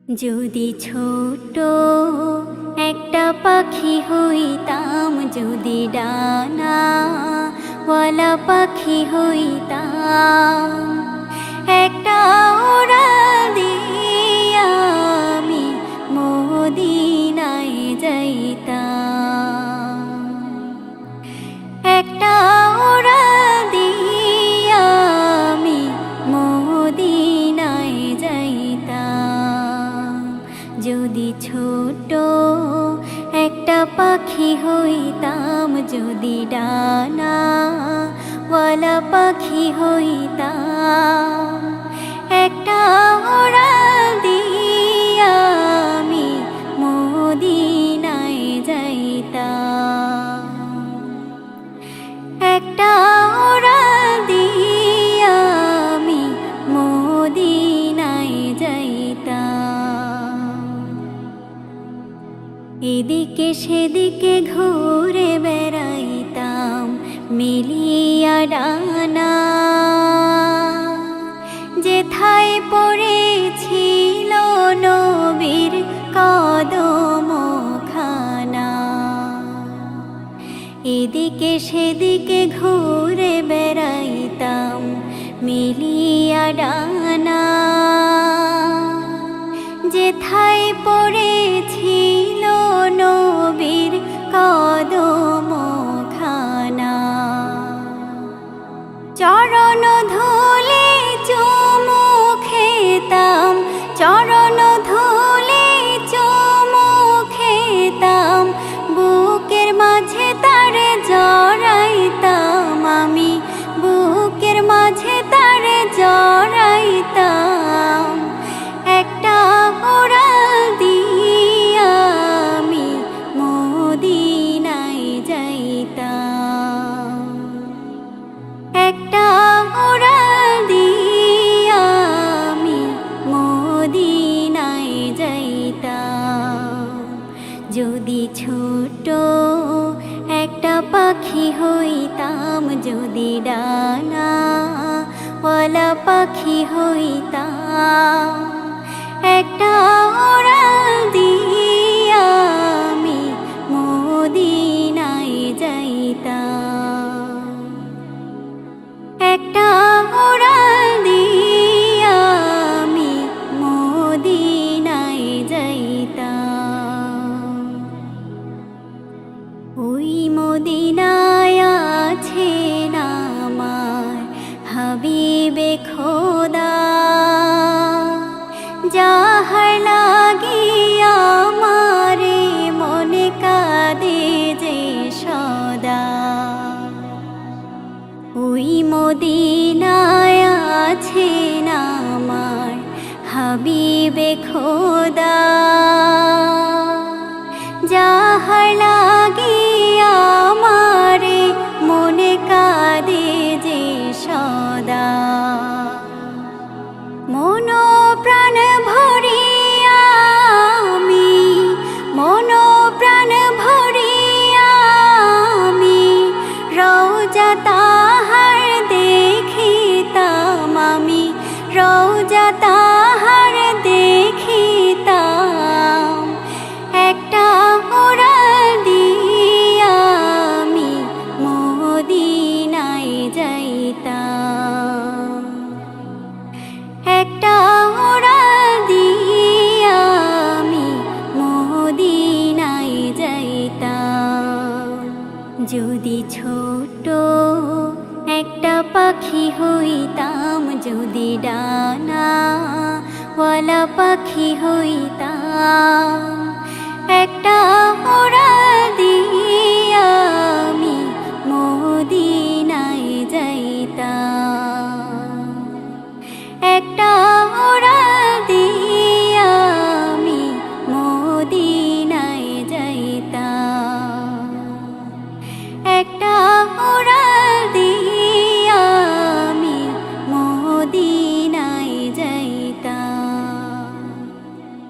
যদি ছোট একটা পাখি হইতাম, যদি ডানাওয়ালা পাখি হইতাম, একটা উড়াল দিয়া আমি মদিনায় যাইতাম। একটা উড়াল দিয়া আমি মদিনায় যাইতাম। যদি ছোট একটা পাখি হইতাম, যদি ডানাওয়ালা পাখি হইতাম, একটা উড়াল দিয়া আমি মদিনায় যাইতাম। একটা উড়াল দিয়া আমি মদিনায় যাইতাম। এদিকে সেদিকে ঘুরে বেড়াইতাম মিলিয়া ডানা, যেথায় পড়েছিল নবীর কদমখানা। এদিকে সেদিকে ঘুরে বেড়াইতাম মিলিয়া ডানা, যেথায় পড়েছিল নবীর কদমখানা। চরণ ধুলে চুমু খেতাম, চরণ ধুলে চুমু খেতাম, বুকের মাঝে তারে জড়াইতাম আমি, বুকের মাঝে তারে জড়াইতাম। একটা উড়াল দিয়া আমি মদিনায় যাইতাম। একটা উড়াল দিয়া আমি মদিনায় যাইতাম। যদি ছোট একটা পাখি হইতাম, যদি ডানাওয়ালা পাখি হইতাম, একটা উড়াল দিয়া আমি মদিনায় যাইতাম। একটা উড়াল দিয়া আমি মদিনায় যাইতাম। ওই মদিনায় আছেন আমার হাবিবে খোদা, যাহার লাগিয়া আমারে মনে কাঁদে যে সদা। ওই মদিনায় আছেন আমার হাবিবে খোদা, যাহার লাগিয়া আমারে মনে কাঁদে যে সদা। মন প্রাণ ভরিয়া আমি, মন প্রাণ ভরিয়া আমি রওজা তাহার দেখিতাম আমি, রওজা তাহার দেখিতাম। একটা উড়াল দিয়া আমি মদিনায় যাইতাম। একটা উড়াল দিয়া আমি মদিনায় যাইতাম। যদি ছোট একটা পাখি হইতাম, যদি ডানাওয়ালা পাখি হইতাম, একটা উড়াল দিয়া আমি মদিনায় যাইতাম।